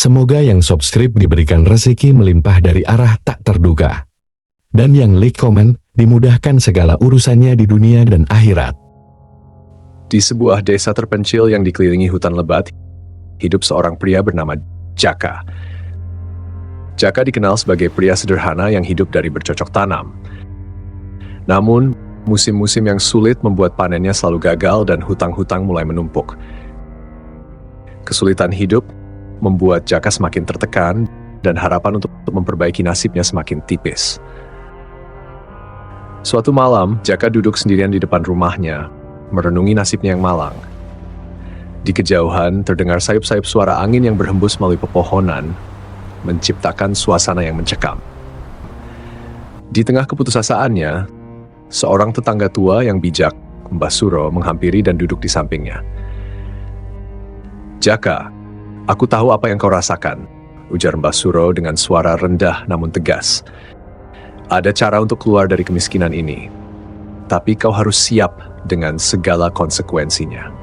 Semoga yang subscribe diberikan rezeki melimpah dari arah tak terduga. Dan yang like komen, dimudahkan segala urusannya di dunia dan akhirat. Di sebuah desa terpencil yang dikelilingi hutan lebat, hidup seorang pria bernama Jaka. Jaka dikenal sebagai pria sederhana yang hidup dari bercocok tanam. Namun, musim-musim yang sulit membuat panennya selalu gagal dan hutang-hutang mulai menumpuk. Kesulitan hidup membuat Jaka semakin tertekan dan harapan untuk memperbaiki nasibnya semakin tipis. Suatu malam, Jaka duduk sendirian di depan rumahnya, merenungi nasibnya yang malang. Di kejauhan, terdengar sayup-sayup suara angin yang berhembus melalui pepohonan, menciptakan suasana yang mencekam. Di tengah keputusasaannya, seorang tetangga tua yang bijak, Mbah Suro, menghampiri dan duduk di sampingnya. "Jaka, aku tahu apa yang kau rasakan," ujar Mbah Suro dengan suara rendah namun tegas. "Ada cara untuk keluar dari kemiskinan ini, tapi kau harus siap dengan segala konsekuensinya."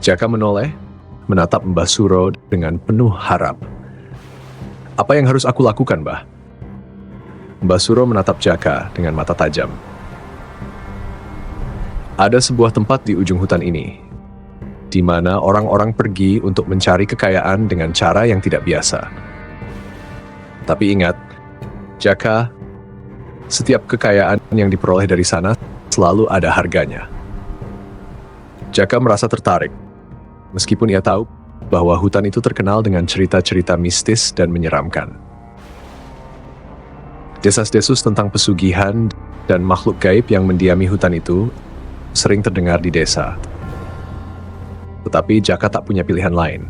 Jaka menoleh, menatap Mbah Suro dengan penuh harap. "Apa yang harus aku lakukan, Mbah?" Mbah Suro menatap Jaka dengan mata tajam. "Ada sebuah tempat di ujung hutan ini, di mana orang-orang pergi untuk mencari kekayaan dengan cara yang tidak biasa. Tapi ingat, Jaka, setiap kekayaan yang diperoleh dari sana selalu ada harganya." Jaka merasa tertarik, meskipun ia tahu bahwa hutan itu terkenal dengan cerita-cerita mistis dan menyeramkan. Desas-desus tentang pesugihan dan makhluk gaib yang mendiami hutan itu sering terdengar di desa. Tetapi Jaka tak punya pilihan lain.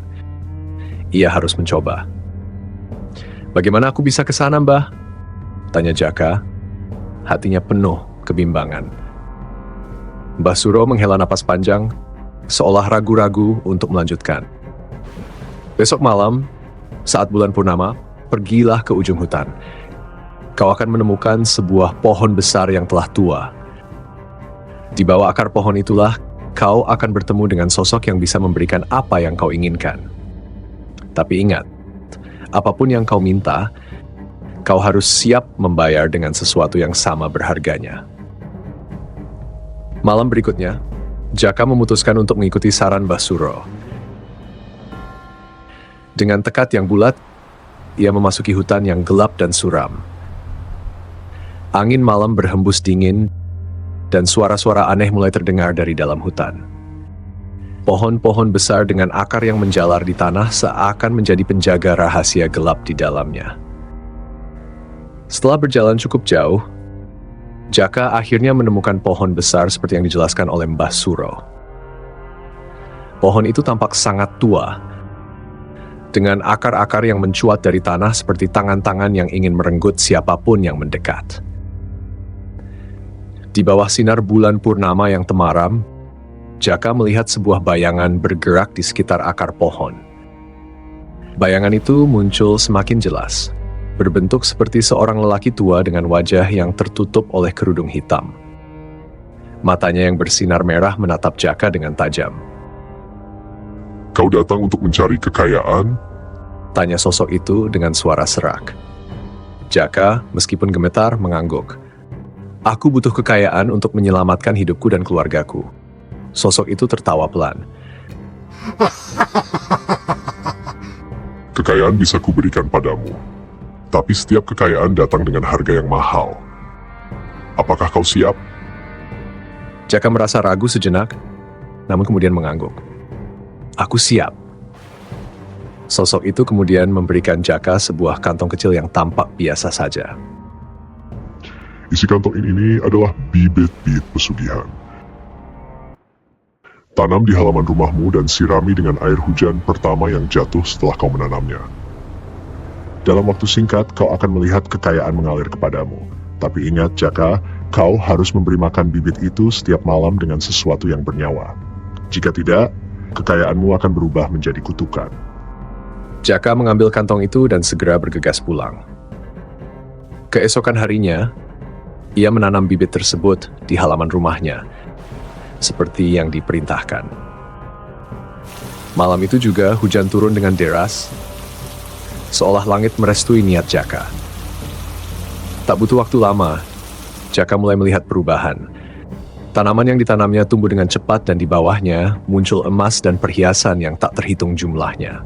Ia harus mencoba. "Bagaimana aku bisa ke sana, Mbah?" tanya Jaka, hatinya penuh kebimbangan. Mbah Suro menghela napas panjang, seolah ragu-ragu untuk melanjutkan. "Besok malam, saat bulan purnama, pergilah ke ujung hutan. Kau akan menemukan sebuah pohon besar yang telah tua. Di bawah akar pohon itulah, kau akan bertemu dengan sosok yang bisa memberikan apa yang kau inginkan. Tapi ingat, apapun yang kau minta, kau harus siap membayar dengan sesuatu yang sama berharganya." Malam berikutnya, Jaka memutuskan untuk mengikuti saran Mbah Suro. Dengan tekad yang bulat, ia memasuki hutan yang gelap dan suram. Angin malam berhembus dingin, dan suara-suara aneh mulai terdengar dari dalam hutan. Pohon-pohon besar dengan akar yang menjalar di tanah seakan menjadi penjaga rahasia gelap di dalamnya. Setelah berjalan cukup jauh, Jaka akhirnya menemukan pohon besar seperti yang dijelaskan oleh Mbah Suro. Pohon itu tampak sangat tua, dengan akar-akar yang mencuat dari tanah seperti tangan-tangan yang ingin merenggut siapapun yang mendekat. Di bawah sinar bulan purnama yang temaram, Jaka melihat sebuah bayangan bergerak di sekitar akar pohon. Bayangan itu muncul semakin jelas, berbentuk seperti seorang lelaki tua dengan wajah yang tertutup oleh kerudung hitam. Matanya yang bersinar merah menatap Jaka dengan tajam. "Kau datang untuk mencari kekayaan?" tanya sosok itu dengan suara serak. Jaka, meskipun gemetar, mengangguk. "Aku butuh kekayaan untuk menyelamatkan hidupku dan keluargaku." Sosok itu tertawa pelan. "Kekayaan bisa kuberikan padamu, tapi setiap kekayaan datang dengan harga yang mahal. Apakah kau siap?" Jaka merasa ragu sejenak, namun kemudian mengangguk. "Aku siap." Sosok itu kemudian memberikan Jaka sebuah kantong kecil yang tampak biasa saja. "Isi kantong ini adalah bibit-bibit pesugihan. Tanam di halaman rumahmu dan sirami dengan air hujan pertama yang jatuh setelah kau menanamnya. Dalam waktu singkat, kau akan melihat kekayaan mengalir kepadamu. Tapi ingat, Jaka, kau harus memberi makan bibit itu setiap malam dengan sesuatu yang bernyawa. Jika tidak, kekayaanmu akan berubah menjadi kutukan." Jaka mengambil kantong itu dan segera bergegas pulang. Keesokan harinya, ia menanam bibit tersebut di halaman rumahnya, seperti yang diperintahkan. Malam itu juga hujan turun dengan deras, seolah langit merestui niat Jaka. Tak butuh waktu lama, Jaka mulai melihat perubahan. Tanaman yang ditanamnya tumbuh dengan cepat dan di bawahnya muncul emas dan perhiasan yang tak terhitung jumlahnya.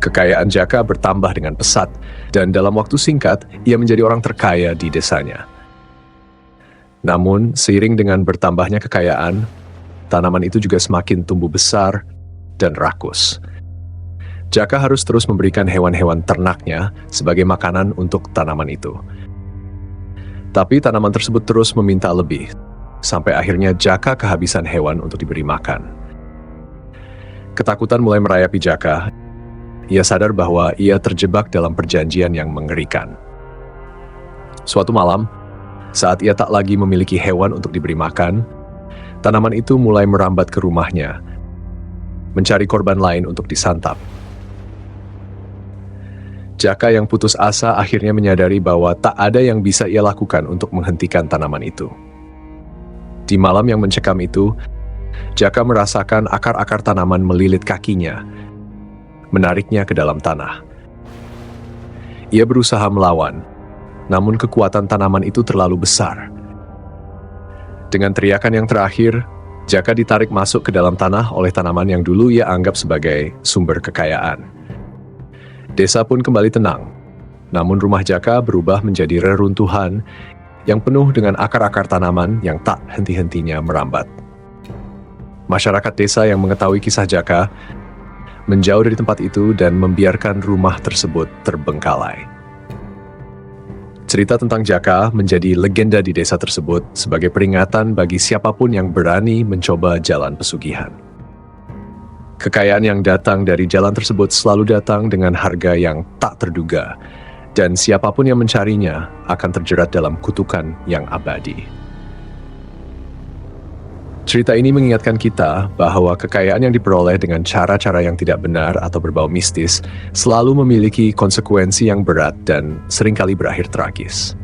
Kekayaan Jaka bertambah dengan pesat, dan dalam waktu singkat, ia menjadi orang terkaya di desanya. Namun, seiring dengan bertambahnya kekayaan, tanaman itu juga semakin tumbuh besar dan rakus. Jaka harus terus memberikan hewan-hewan ternaknya sebagai makanan untuk tanaman itu. Tapi tanaman tersebut terus meminta lebih, sampai akhirnya Jaka kehabisan hewan untuk diberi makan. Ketakutan mulai merayapi Jaka. Ia sadar bahwa ia terjebak dalam perjanjian yang mengerikan. Suatu malam, saat ia tak lagi memiliki hewan untuk diberi makan, tanaman itu mulai merambat ke rumahnya, mencari korban lain untuk disantap. Jaka yang putus asa akhirnya menyadari bahwa tak ada yang bisa ia lakukan untuk menghentikan tanaman itu. Di malam yang mencekam itu, Jaka merasakan akar-akar tanaman melilit kakinya, menariknya ke dalam tanah. Ia berusaha melawan, namun kekuatan tanaman itu terlalu besar. Dengan teriakan yang terakhir, Jaka ditarik masuk ke dalam tanah oleh tanaman yang dulu ia anggap sebagai sumber kekayaan. Desa pun kembali tenang, namun rumah Jaka berubah menjadi reruntuhan yang penuh dengan akar-akar tanaman yang tak henti-hentinya merambat. Masyarakat desa yang mengetahui kisah Jaka menjauh dari tempat itu dan membiarkan rumah tersebut terbengkalai. Cerita tentang Jaka menjadi legenda di desa tersebut sebagai peringatan bagi siapapun yang berani mencoba jalan pesugihan. Kekayaan yang datang dari jalan tersebut selalu datang dengan harga yang tak terduga, dan siapapun yang mencarinya akan terjerat dalam kutukan yang abadi. Cerita ini mengingatkan kita bahwa kekayaan yang diperoleh dengan cara-cara yang tidak benar atau berbau mistis selalu memiliki konsekuensi yang berat dan seringkali berakhir tragis.